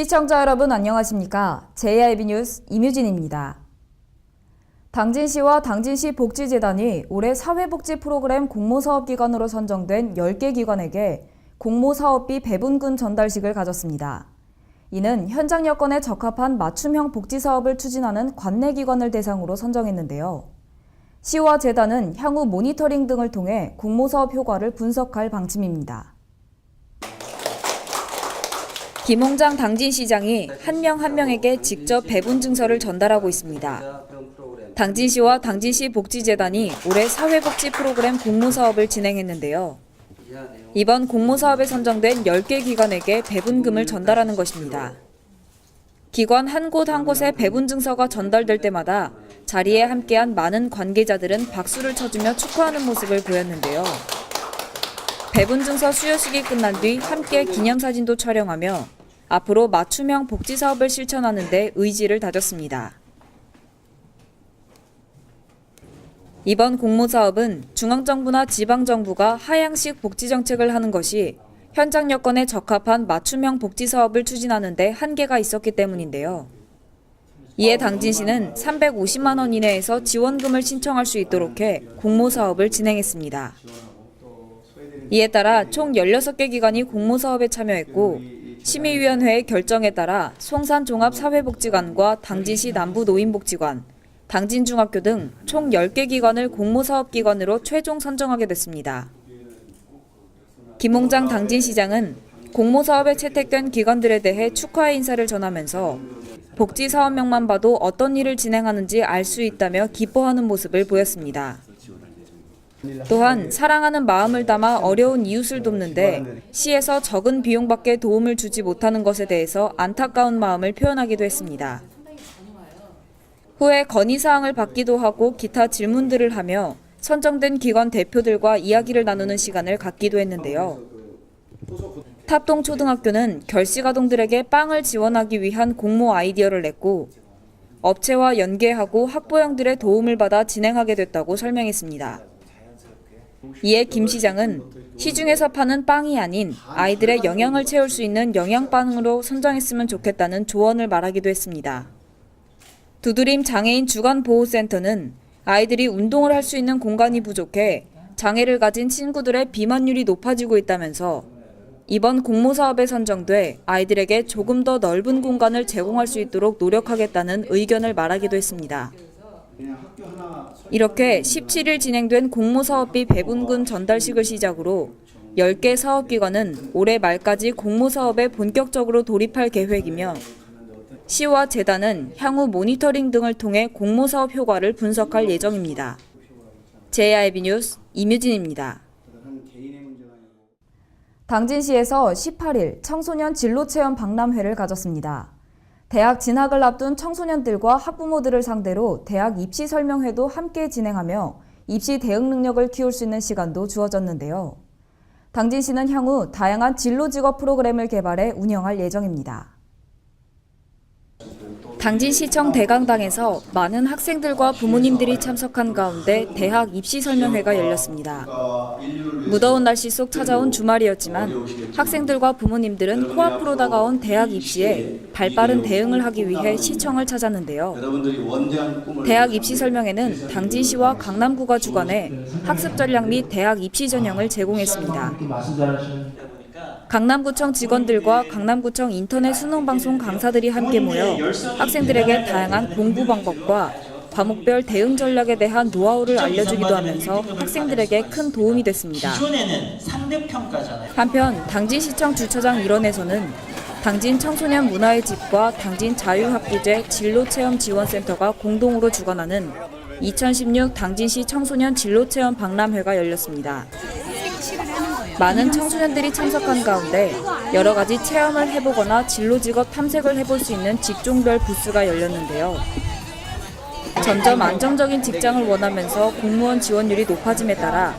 시청자 여러분 안녕하십니까? JIB 뉴스 임유진입니다. 당진시와 당진시 복지재단이 올해 사회복지 프로그램 공모사업기관으로 선정된 10개 기관에게 공모사업비 배분금 전달식을 가졌습니다. 이는 현장 여건에 적합한 맞춤형 복지사업을 추진하는 관내기관을 대상으로 선정했는데요. 시와 재단은 향후 모니터링 등을 통해 공모사업 효과를 분석할 방침입니다. 김홍장 당진시장이 한 명 한 명에게 직접 배분 증서를 전달하고 있습니다. 당진시와 당진시 복지재단이 올해 사회복지 프로그램 공모사업을 진행했는데요. 이번 공모사업에 선정된 10개 기관에게 배분금을 전달하는 것입니다. 기관 한 곳 한 곳에 배분 증서가 전달될 때마다 자리에 함께한 많은 관계자들은 박수를 쳐주며 축하하는 모습을 보였는데요. 배분 증서 수여식이 끝난 뒤 함께 기념사진도 촬영하며 앞으로 맞춤형 복지사업을 실천하는 데 의지를 다졌습니다. 이번 공모사업은 중앙정부나 지방정부가 하향식 복지정책을 하는 것이 현장 여건에 적합한 맞춤형 복지사업을 추진하는 데 한계가 있었기 때문인데요. 이에 당진시는 350만 원 이내에서 지원금을 신청할 수 있도록 해 공모사업을 진행했습니다. 이에 따라 총 16개 기관이 공모사업에 참여했고 심의위원회의 결정에 따라 송산종합사회복지관과 당진시 남부노인복지관, 당진중학교 등 총 10개 기관을 공모사업기관으로 최종 선정하게 됐습니다. 김홍장 당진시장은 공모사업에 채택된 기관들에 대해 축하의 인사를 전하면서 복지사업명만 봐도 어떤 일을 진행하는지 알 수 있다며 기뻐하는 모습을 보였습니다. 또한 사랑하는 마음을 담아 어려운 이웃을 돕는데 시에서 적은 비용밖에 도움을 주지 못하는 것에 대해서 안타까운 마음을 표현하기도 했습니다. 후에 건의사항을 받기도 하고 기타 질문들을 하며 선정된 기관 대표들과 이야기를 나누는 시간을 갖기도 했는데요. 탑동초등학교는 결식아동들에게 빵을 지원하기 위한 공모 아이디어를 냈고 업체와 연계하고 학부형들의 도움을 받아 진행하게 됐다고 설명했습니다. 이에 김 시장은 시중에서 파는 빵이 아닌 아이들의 영양을 채울 수 있는 영양빵으로 선정했으면 좋겠다는 조언을 말하기도 했습니다. 두드림 장애인 주간보호센터는 아이들이 운동을 할 수 있는 공간이 부족해 장애를 가진 친구들의 비만율이 높아지고 있다면서 이번 공모사업에 선정돼 아이들에게 조금 더 넓은 공간을 제공할 수 있도록 노력하겠다는 의견을 말하기도 했습니다. 이렇게 17일 진행된 공모사업비 배분금 전달식을 시작으로 10개 사업기관은 올해 말까지 공모사업에 본격적으로 돌입할 계획이며 시와 재단은 향후 모니터링 등을 통해 공모사업 효과를 분석할 예정입니다. JIB 뉴스 임유진입니다. 당진시에서 18일 청소년 진로체험 박람회를 가졌습니다. 대학 진학을 앞둔 청소년들과 학부모들을 상대로 대학 입시 설명회도 함께 진행하며 입시 대응 능력을 키울 수 있는 시간도 주어졌는데요. 당진시는 향후 다양한 진로 직업 프로그램을 개발해 운영할 예정입니다. 당진시청 대강당에서 많은 학생들과 부모님들이 참석한 가운데 대학 입시 설명회가 열렸습니다. 무더운 날씨 속 찾아온 주말이었지만 학생들과 부모님들은 코앞으로 다가온 대학 입시에 발빠른 대응을 하기 위해 시청을 찾았는데요. 대학 입시 설명회는 당진시와 강남구가 주관해 학습 전략 및 대학 입시 전형을 제공했습니다. 강남구청 직원들과 강남구청 인터넷 수능방송 강사들이 함께 모여 학생들에게 다양한 공부 방법과 과목별 대응 전략에 대한 노하우를 알려주기도 하면서 학생들에게 큰 도움이 됐습니다. 한편 당진시청 주차장 일원에서는 당진 청소년 문화의 집과 당진 자유학기제 진로체험지원센터가 공동으로 주관하는 2016 당진시 청소년 진로체험 박람회가 열렸습니다. 많은 청소년들이 참석한 가운데 여러 가지 체험을 해보거나 진로 직업 탐색을 해볼 수 있는 직종별 부스가 열렸는데요. 점점 안정적인 직장을 원하면서 공무원 지원율이 높아짐에 따라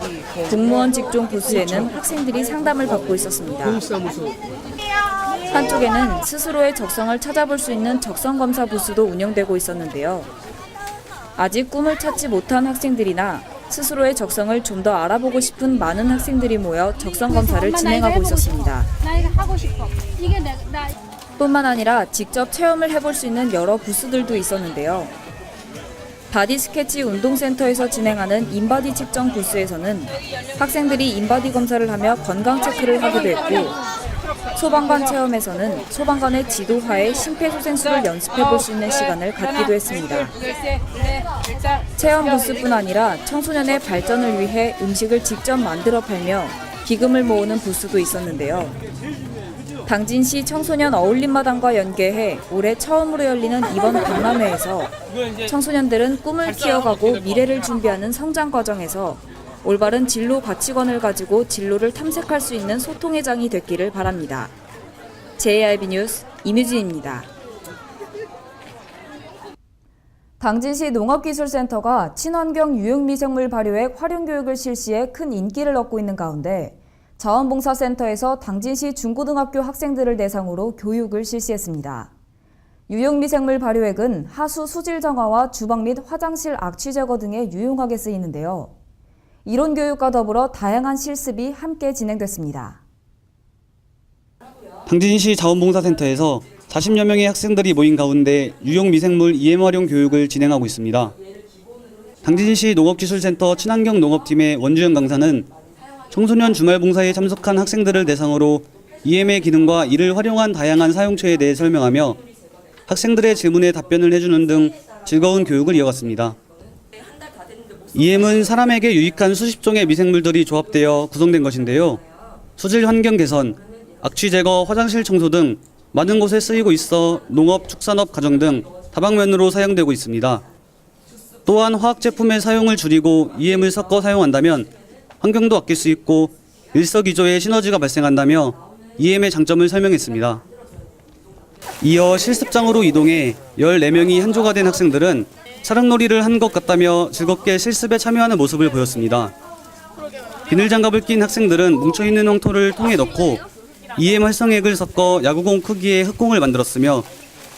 공무원 직종 부스에는 학생들이 상담을 받고 있었습니다. 한쪽에는 스스로의 적성을 찾아볼 수 있는 적성검사 부스도 운영되고 있었는데요. 아직 꿈을 찾지 못한 학생들이나 스스로의 적성을 좀 더 알아보고 싶은 많은 학생들이 모여 적성 검사를 진행하고 있었습니다. 나 이거 하고 싶어. 이게 나 뿐만 아니라 직접 체험을 해볼 수 있는 여러 부스들도 있었는데요. 바디 스케치 운동센터에서 진행하는 인바디 측정 부스에서는 학생들이 인바디 검사를 하며 건강 체크를 하기도 했고, 소방관 체험에서는 소방관의 지도하에 심폐소생술을 연습해 볼 수 있는 시간을 갖기도 했습니다. 체험 부스뿐 아니라 청소년의 발전을 위해 음식을 직접 만들어 팔며 기금을 모으는 부스도 있었는데요. 당진시 청소년 어울림마당과 연계해 올해 처음으로 열리는 이번 박람회에서 청소년들은 꿈을 키워가고 미래를 준비하는 성장 과정에서 올바른 진로 가치관을 가지고 진로를 탐색할 수 있는 소통의 장이 됐기를 바랍니다. JIB 뉴스 임유진입니다. 당진시 농업기술센터가 친환경 유용미생물 발효액 활용교육을 실시해 큰 인기를 얻고 있는 가운데 자원봉사센터에서 당진시 중고등학교 학생들을 대상으로 교육을 실시했습니다. 유용미생물 발효액은 하수 수질 정화와 주방 및 화장실 악취 제거 등에 유용하게 쓰이는데요. 이론 교육과 더불어 다양한 실습이 함께 진행됐습니다. 당진시 자원봉사센터에서 40여 명의 학생들이 모인 가운데 유용미생물 EM 활용 교육을 진행하고 있습니다. 당진시 농업기술센터 친환경 농업팀의 원주영 강사는 청소년 주말봉사에 참석한 학생들을 대상으로 EM의 기능과 이를 활용한 다양한 사용처에 대해 설명하며 학생들의 질문에 답변을 해주는 등 즐거운 교육을 이어갔습니다. EM은 사람에게 유익한 수십 종의 미생물들이 조합되어 구성된 것인데요. 수질 환경 개선, 악취 제거, 화장실 청소 등 많은 곳에 쓰이고 있어 농업, 축산업, 가정 등 다방면으로 사용되고 있습니다. 또한 화학 제품의 사용을 줄이고 EM을 섞어 사용한다면 환경도 아낄 수 있고 일석이조의 시너지가 발생한다며 EM의 장점을 설명했습니다. 이어 실습장으로 이동해 14명이 한 조가 된 학생들은 사랑놀이를 한 것 같다며 즐겁게 실습에 참여하는 모습을 보였습니다. 비닐장갑을 낀 학생들은 뭉쳐있는 황토를 통에 넣고 EM 활성액을 섞어 야구공 크기의 흑공을 만들었으며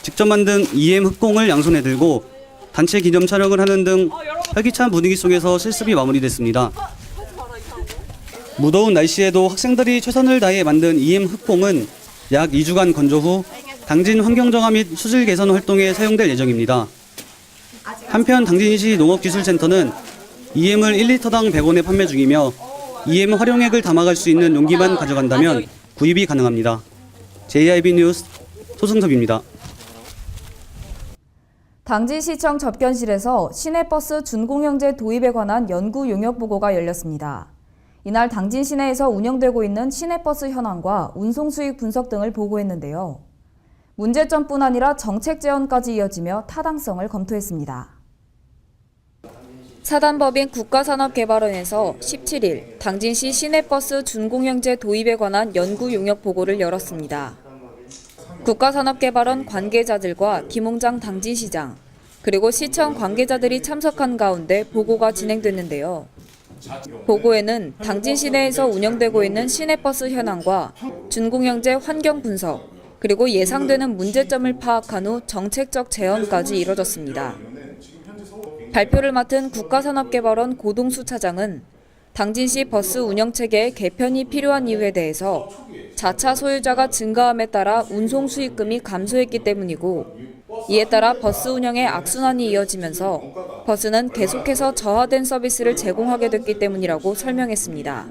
직접 만든 EM 흑공을 양손에 들고 단체 기념 촬영을 하는 등 활기찬 분위기 속에서 실습이 마무리됐습니다. 무더운 날씨에도 학생들이 최선을 다해 만든 EM 흑공은 약 2주간 건조 후 당진 환경정화 및 수질 개선 활동에 사용될 예정입니다. 한편 당진시 농업기술센터는 EM을 1리터당 100원에 판매 중이며 EM 활용액을 담아갈 수 있는 용기만 가져간다면 구입이 가능합니다. JIB 뉴스 소승섭입니다. 당진시청 접견실에서 시내버스 준공영제 도입에 관한 연구 용역 보고가 열렸습니다. 이날 당진 시내에서 운영되고 있는 시내버스 현황과 운송 수익 분석 등을 보고했는데요. 문제점뿐 아니라 정책 제언까지 이어지며 타당성을 검토했습니다. 사단법인 국가산업개발원에서 17일 당진시 시내버스 준공영제 도입에 관한 연구 용역 보고를 열었습니다. 국가산업개발원 관계자들과 김홍장 당진시장, 그리고 시청 관계자들이 참석한 가운데 보고가 진행됐는데요. 보고에는 당진 시내에서 운영되고 있는 시내버스 현황과 준공영제 환경 분석, 그리고 예상되는 문제점을 파악한 후 정책적 제언까지 이뤄졌습니다. 발표를 맡은 국가산업개발원 고동수 차장은 당진시 버스 운영체계의 개편이 필요한 이유에 대해서 자차 소유자가 증가함에 따라 운송 수익금이 감소했기 때문이고, 이에 따라 버스 운영의 악순환이 이어지면서 버스는 계속해서 저하된 서비스를 제공하게 됐기 때문이라고 설명했습니다.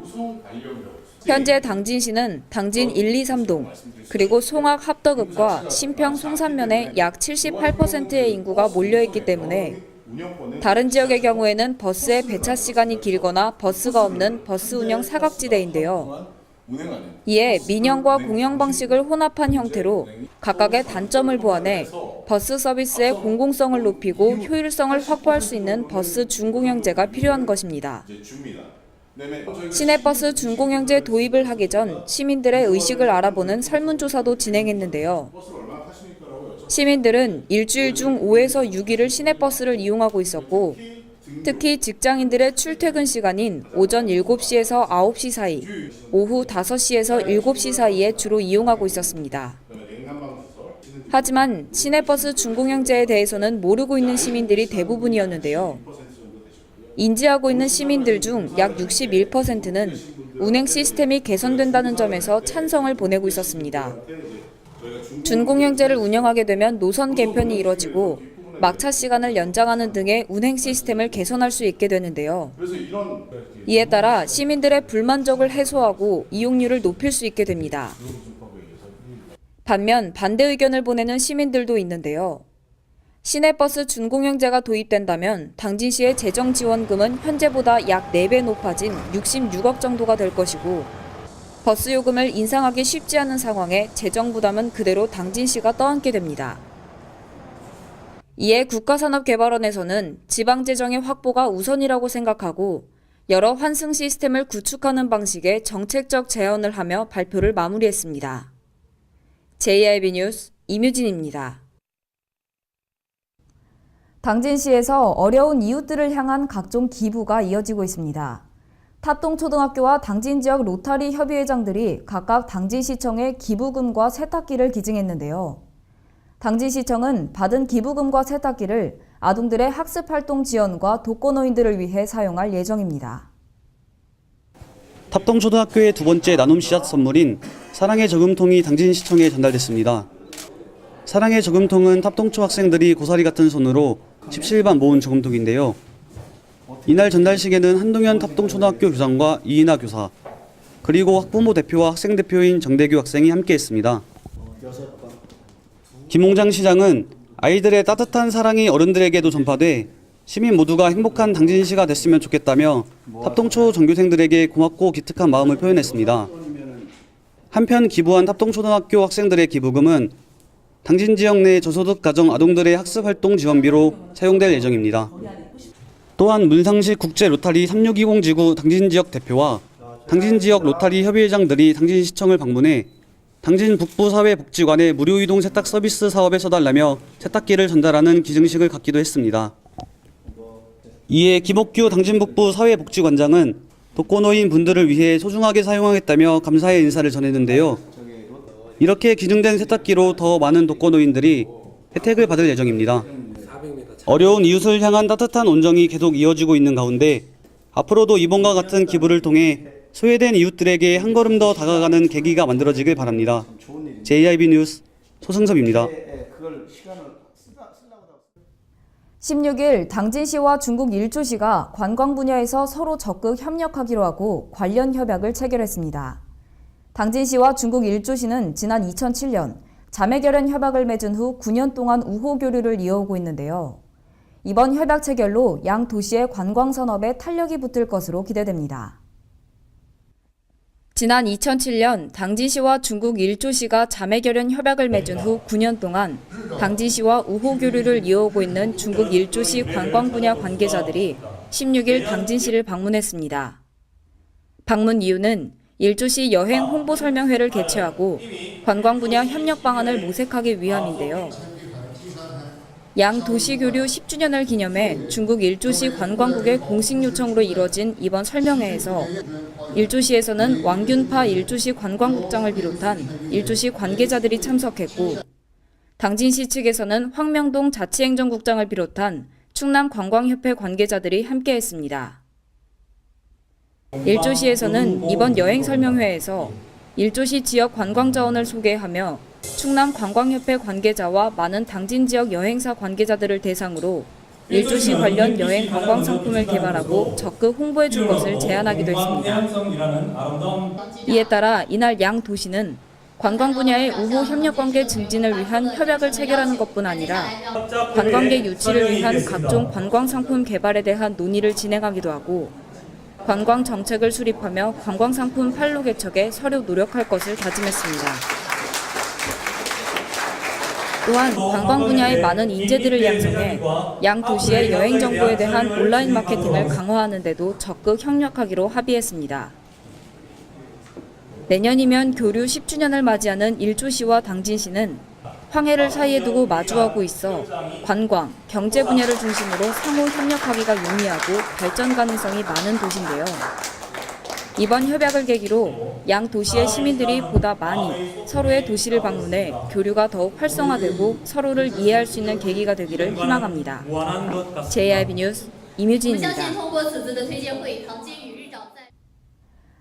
현재 당진시는 당진 1, 2, 3동, 그리고 송악 합덕읍과 신평 송산면에 약 78%의 인구가 몰려있기 때문에 다른 지역의 경우에는 버스의 배차 시간이 길거나 버스가 없는 버스 운영 사각지대인데요. 이에 민영과 공영 방식을 혼합한 형태로 각각의 단점을 보완해 버스 서비스의 공공성을 높이고 효율성을 확보할 수 있는 버스 준공영제가 필요한 것입니다. 시내버스 준공영제 도입을 하기 전 시민들의 의식을 알아보는 설문조사도 진행했는데요. 시민들은 일주일 중 5에서 6일을 시내버스를 이용하고 있었고, 특히 직장인들의 출퇴근 시간인 오전 7시에서 9시 사이, 오후 5시에서 7시 사이에 주로 이용하고 있었습니다. 하지만 시내버스 준공영제에 대해서는 모르고 있는 시민들이 대부분이었는데요. 인지하고 있는 시민들 중 약 61%는 운행 시스템이 개선된다는 점에서 찬성을 보내고 있었습니다. 준공영제를 운영하게 되면 노선 개편이 이뤄지고 막차 시간을 연장하는 등의 운행 시스템을 개선할 수 있게 되는데요. 이에 따라 시민들의 불만족을 해소하고 이용률을 높일 수 있게 됩니다. 반면 반대 의견을 보내는 시민들도 있는데요. 시내버스 준공영제가 도입된다면 당진시의 재정 지원금은 현재보다 약 4배 높아진 66억 정도가 될 것이고 버스 요금을 인상하기 쉽지 않은 상황에 재정 부담은 그대로 당진시가 떠안게 됩니다. 이에 국가산업개발원에서는 지방재정의 확보가 우선이라고 생각하고 여러 환승 시스템을 구축하는 방식의 정책적 제언을 하며 발표를 마무리했습니다. JIB 뉴스 이뮤진입니다. 당진시에서 어려운 이웃들을 향한 각종 기부가 이어지고 있습니다. 탑동초등학교와 당진지역 로타리 협의회장들이 각각 당진시청에 기부금과 세탁기를 기증했는데요. 당진시청은 받은 기부금과 세탁기를 아동들의 학습활동 지원과 독거노인들을 위해 사용할 예정입니다. 탑동초등학교의 두 번째 나눔 씨앗 선물인 사랑의 저금통이 당진시청에 전달됐습니다. 사랑의 저금통은 탑동초 학생들이 고사리 같은 손으로 17반 모은 저금통인데요. 이날 전달식에는 한동현 탑동초등학교 교장과 이인하 교사, 그리고 학부모 대표와 학생 대표인 정대규 학생이 함께했습니다. 김홍장 시장은 아이들의 따뜻한 사랑이 어른들에게도 전파돼 시민 모두가 행복한 당진시가 됐으면 좋겠다며 탑동초 전교생들에게 고맙고 기특한 마음을 표현했습니다. 한편 기부한 탑동초등학교 학생들의 기부금은 당진 지역 내 저소득 가정 아동들의 학습활동 지원비로 사용될 예정입니다. 또한 문상식 국제 로타리 3620 지구 당진 지역 대표와 당진 지역 로타리 협의회장들이 당진시청을 방문해 당진 북부 사회복지관의 무료 이동 세탁 서비스 사업에 써달라며 세탁기를 전달하는 기증식을 갖기도 했습니다. 이에 김옥규 당진 북부 사회복지관장은 독거노인 분들을 위해 소중하게 사용하겠다며 감사의 인사를 전했는데요. 이렇게 기증된 세탁기로 더 많은 독거노인들이 혜택을 받을 예정입니다. 어려운 이웃을 향한 따뜻한 온정이 계속 이어지고 있는 가운데 앞으로도 이번과 같은 기부를 통해 소외된 이웃들에게 한 걸음 더 다가가는 계기가 만들어지길 바랍니다. JIB 뉴스 소승섭입니다. 16일 당진시와 중국 일조시가 관광 분야에서 서로 적극 협력하기로 하고 관련 협약을 체결했습니다. 당진시와 중국 일조시는 지난 2007년 자매결연 협약을 맺은 후 9년 동안 우호 교류를 이어오고 있는데요. 이번 협약 체결로 양 도시의 관광 산업에 탄력이 붙을 것으로 기대됩니다. 지난 2007년 당진시와 중국 일조시가 자매결연 협약을 맺은 후 9년 동안 당진시와 우호 교류를 이어오고 있는 중국 일조시 관광 분야 관계자들이 16일 당진시를 방문했습니다. 방문 이유는 일조시 여행 홍보 설명회를 개최하고 관광 분야 협력 방안을 모색하기 위함인데요. 양 도시 교류 10주년을 기념해 중국 일조시 관광국의 공식 요청으로 이뤄진 이번 설명회에서 일조시에서는 왕균파 일조시 관광국장을 비롯한 일조시 관계자들이 참석했고 당진시 측에서는 황명동 자치행정국장을 비롯한 충남관광협회 관계자들이 함께했습니다. 일조시에서는 이번 여행 설명회에서 일조시 지역 관광 자원을 소개하며 충남관광협회 관계자와 많은 당진 지역 여행사 관계자들을 대상으로 일조시 관련 여행 관광 상품을 개발하고 적극 홍보해 줄 것을 제안하기도 했습니다. 이에 따라 이날 양 도시는 관광 분야의 우호 협력 관계 증진을 위한 협약을 체결하는 것뿐 아니라 관광객 유치를 위한 각종 관광 상품 개발에 대한 논의를 진행하기도 하고 관광 정책을 수립하며 관광 상품 판로 개척에 서로 노력할 것을 다짐했습니다. 또한 관광 분야의 많은 인재들을 양성해 양 도시의 여행 정보에 대한 온라인 마케팅을 강화하는 데도 적극 협력하기로 합의했습니다. 내년이면 교류 10주년을 맞이하는 일조시와 당진시는 황해를 사이에 두고 마주하고 있어 관광, 경제 분야를 중심으로 상호 협력하기가 용이하고 발전 가능성이 많은 도시인데요. 이번 협약을 계기로 양 도시의 시민들이 보다 많이 서로의 도시를 방문해 교류가 더욱 활성화되고 서로를 이해할 수 있는 계기가 되기를 희망합니다. JIB 뉴스 이뮤진입니다.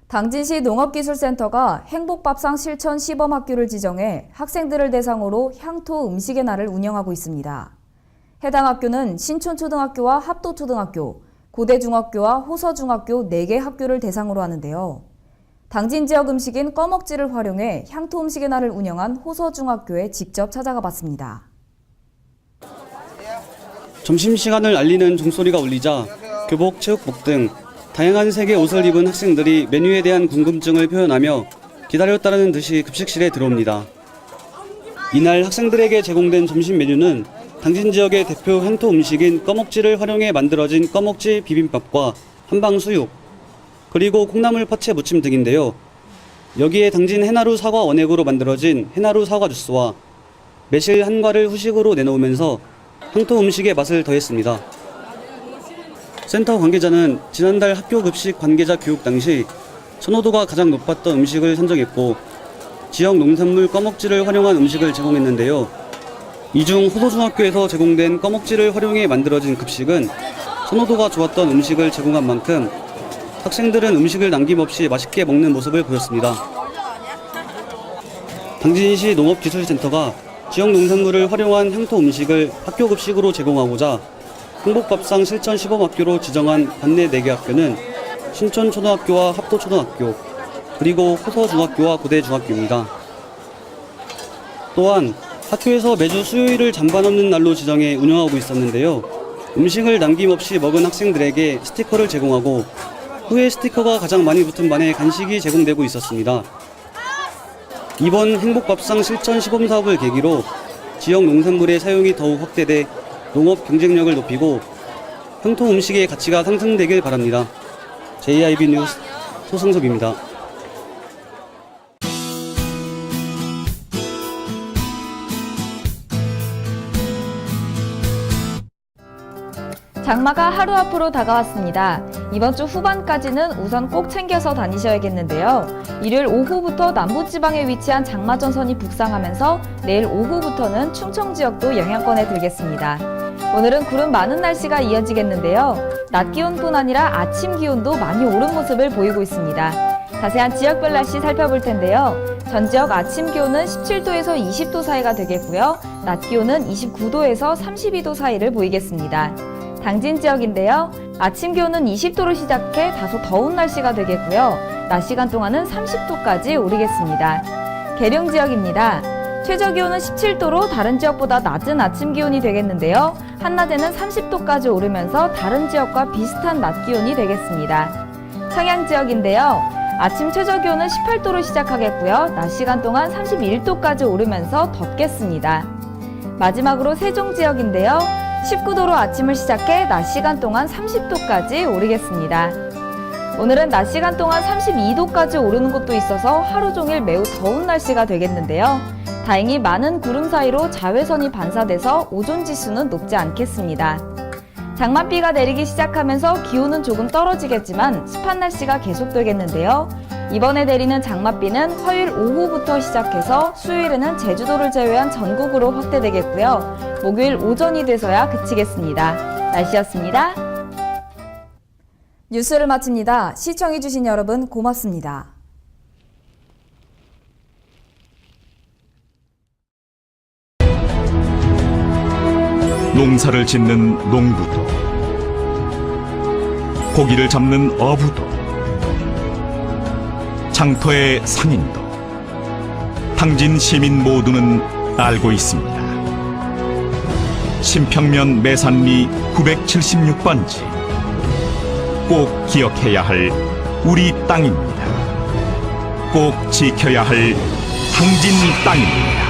당진시 농업기술센터가 행복밥상 실천 시범학교를 지정해 학생들을 대상으로 향토 음식의 날을 운영하고 있습니다. 해당 학교는 신촌초등학교와 합도초등학교, 고대중학교와 호서중학교 4개 학교를 대상으로 하는데요. 당진 지역 음식인 꺼먹지를 활용해 향토 음식의 날을 운영한 호서중학교에 직접 찾아가 봤습니다. 점심시간을 알리는 종소리가 울리자 교복, 체육복 등 다양한 색의 옷을 입은 학생들이 메뉴에 대한 궁금증을 표현하며 기다렸다는 듯이 급식실에 들어옵니다. 이날 학생들에게 제공된 점심 메뉴는 당진 지역의 대표 향토 음식인 꺼먹지를 활용해 만들어진 꺼먹지 비빔밥과 한방수육, 그리고 콩나물 파채 무침 등인데요. 여기에 당진 해나루 사과 원액으로 만들어진 해나루 사과 주스와 매실 한과를 후식으로 내놓으면서 향토 음식의 맛을 더했습니다. 센터 관계자는 지난달 학교 급식 관계자 교육 당시 선호도가 가장 높았던 음식을 선정했고 지역 농산물 꺼먹지를 활용한 음식을 제공했는데요. 이 중 호서중학교에서 제공된 꺼먹지를 활용해 만들어진 급식은 선호도가 좋았던 음식을 제공한 만큼 학생들은 음식을 남김없이 맛있게 먹는 모습을 보였습니다. 당진시 농업기술센터가 지역 농산물을 활용한 향토 음식을 학교 급식으로 제공하고자 행복밥상 실천 시범학교로 지정한 관내 4개 학교는 신촌초등학교와 합도초등학교, 그리고 호서중학교와 고대중학교입니다. 또한 학교에서 매주 수요일을 잠반 없는 날로 지정해 운영하고 있었는데요. 음식을 남김없이 먹은 학생들에게 스티커를 제공하고 후에 스티커가 가장 많이 붙은 반에 간식이 제공되고 있었습니다. 이번 행복밥상 실천 시범사업을 계기로 지역 농산물의 사용이 더욱 확대돼 농업 경쟁력을 높이고 향토 음식의 가치가 상승되길 바랍니다. JIB 뉴스 소승섭입니다. 장마가 하루 앞으로 다가왔습니다. 이번 주 후반까지는 우선 꼭 챙겨서 다니셔야겠는데요. 일요일 오후부터 남부지방에 위치한 장마전선이 북상하면서 내일 오후부터는 충청 지역도 영향권에 들겠습니다. 오늘은 구름 많은 날씨가 이어지겠는데요. 낮 기온뿐 아니라 아침 기온도 많이 오른 모습을 보이고 있습니다. 자세한 지역별 날씨 살펴볼 텐데요. 전 지역 아침 기온은 17도에서 20도 사이가 되겠고요. 낮 기온은 29도에서 32도 사이를 보이겠습니다. 당진 지역인데요. 아침 기온은 20도로 시작해 다소 더운 날씨가 되겠고요. 낮 시간 동안은 30도까지 오르겠습니다. 계룡 지역입니다. 최저 기온은 17도로 다른 지역보다 낮은 아침 기온이 되겠는데요. 한낮에는 30도까지 오르면서 다른 지역과 비슷한 낮 기온이 되겠습니다. 청양 지역인데요. 아침 최저 기온은 18도로 시작하겠고요. 낮 시간 동안 31도까지 오르면서 덥겠습니다. 마지막으로 세종 지역인데요. 19도로 아침을 시작해 낮 시간 동안 30도까지 오르겠습니다. 오늘은 낮 시간 동안 32도까지 오르는 곳도 있어서 하루 종일 매우 더운 날씨가 되겠는데요. 다행히 많은 구름 사이로 자외선이 반사돼서 오존 지수는 높지 않겠습니다. 장맛비가 내리기 시작하면서 기온은 조금 떨어지겠지만 습한 날씨가 계속되겠는데요. 이번에 내리는 장맛비는 화요일 오후부터 시작해서 수요일에는 제주도를 제외한 전국으로 확대되겠고요. 목요일 오전이 돼서야 그치겠습니다. 날씨였습니다. 뉴스를 마칩니다. 시청해주신 여러분 고맙습니다. 농사를 짓는 농부도, 고기를 잡는 어부도, 장터의 상인도, 당진 시민 모두는 알고 있습니다. 신평면 매산리 976번지, 꼭 기억해야 할 우리 땅입니다. 꼭 지켜야 할 당진 땅입니다.